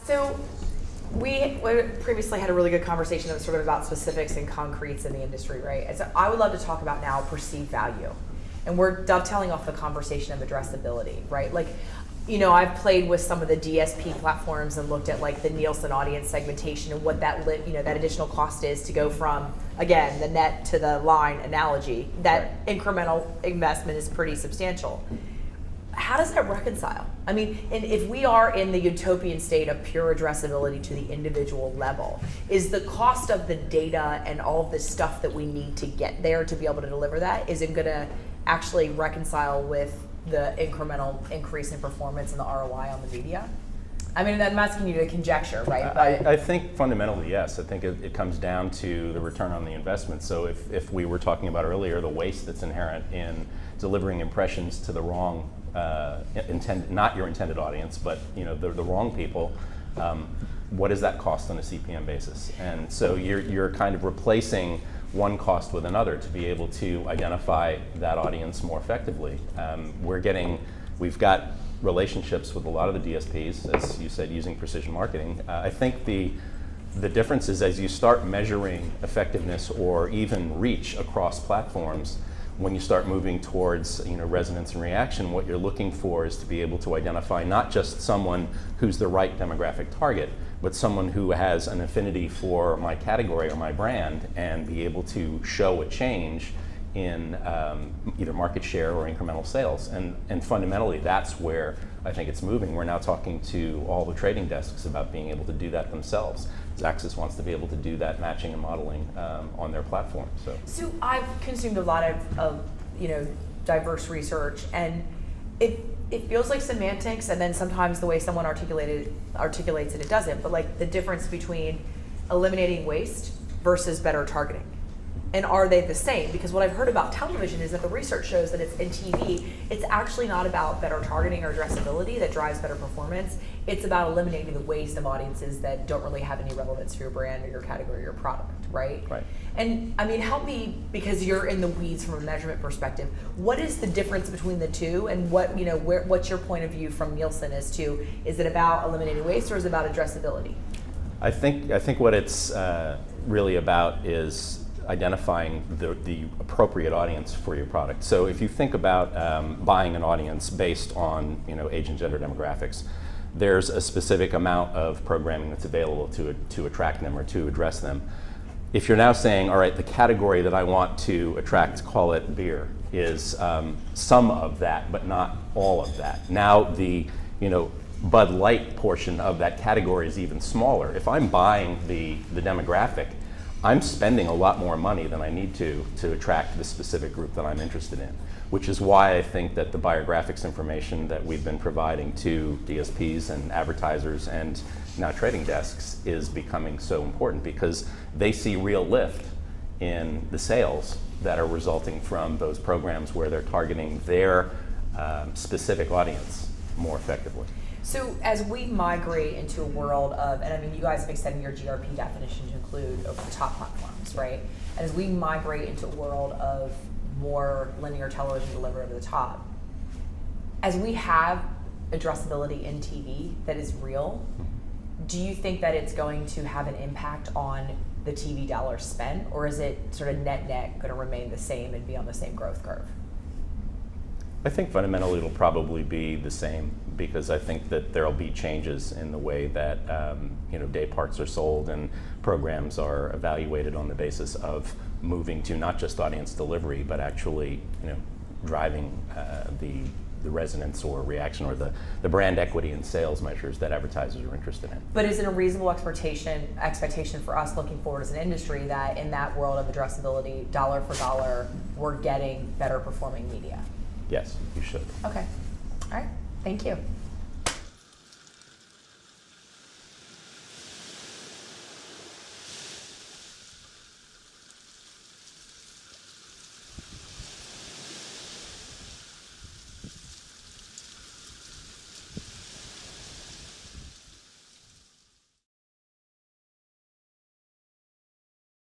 So we previously had a really good conversation that was sort of about specifics and concretes in the industry, right? And so I would love to talk about now perceived value. And we're dovetailing off the conversation of addressability, right? Like, I've played with some of the DSP platforms and looked at like the Nielsen audience segmentation and what that that additional cost is to go from, again, the net to the line analogy. That incremental investment is pretty substantial. How does that reconcile? I mean, and if we are in the utopian state of pure addressability to the individual level, is the cost of the data and all of the stuff that we need to get there to be able to deliver that, is it going to actually reconcile with the incremental increase in performance and the ROI on the media? I mean, I'm asking you to conjecture, right? I think fundamentally, yes. I think it comes down to the return on the investment. So if we were talking about earlier, the waste that's inherent in delivering impressions to the wrong, not your intended audience, but the wrong people, what does that cost on a CPM basis? And so you're kind of replacing one cost with another to be able to identify that audience more effectively. We've got relationships with a lot of the DSPs, as you said, using precision marketing. I think the difference is as you start measuring effectiveness or even reach across platforms, when you start moving towards resonance and reaction, what you're looking for is to be able to identify not just someone who's the right demographic target, but someone who has an affinity for my category or my brand, and be able to show a change in either market share or incremental sales. And fundamentally, that's where I think it's moving. We're now talking to all the trading desks about being able to do that themselves. Zaxxas wants to be able to do that matching and modeling on their platform. So I've consumed a lot of diverse research, and it feels like semantics, and then sometimes the way someone articulates it doesn't. But like the difference between eliminating waste versus better targeting. And are they the same? Because what I've heard about television is that the research shows that in TV, it's actually not about better targeting or addressability that drives better performance. It's about eliminating the waste of audiences that don't really have any relevance for your brand or your category or your product, right? Right. And I mean, help me, because you're in the weeds from a measurement perspective. What is the difference between the two, and what's your point of view from Nielsen as to, is it about eliminating waste or is it about addressability? I think what it's really about is identifying the appropriate audience for your product. So if you think about buying an audience based on age and gender demographics, there's a specific amount of programming that's available to attract them or to address them. If you're now saying, all right, the category that I want to attract, call it beer, is some of that, but not all of that. Now the Bud Light portion of that category is even smaller. If I'm buying the demographic, I'm spending a lot more money than I need to attract the specific group that I'm interested in, which is why I think that the biographics information that we've been providing to DSPs and advertisers and now trading desks is becoming so important, because they see real lift in the sales that are resulting from those programs where they're targeting their specific audience more effectively. So as we migrate into a world of, and I mean, you guys have extended your GRP definition to include over-the-top platforms, right? And as we migrate into a world of more linear television delivered over the top, as we have addressability in TV that is real, do you think that it's going to have an impact on the TV dollars spent, or is it sort of net-net going to remain the same and be on the same growth curve? I think fundamentally it'll probably be the same, because I think that there'll be changes in the way that day parts are sold and programs are evaluated on the basis of moving to not just audience delivery, but actually driving the resonance or reaction or the brand equity and sales measures that advertisers are interested in. But is it a reasonable expectation for us looking forward as an industry that in that world of addressability, dollar for dollar, we're getting better performing media? Yes, you should. Okay. All right. Thank you.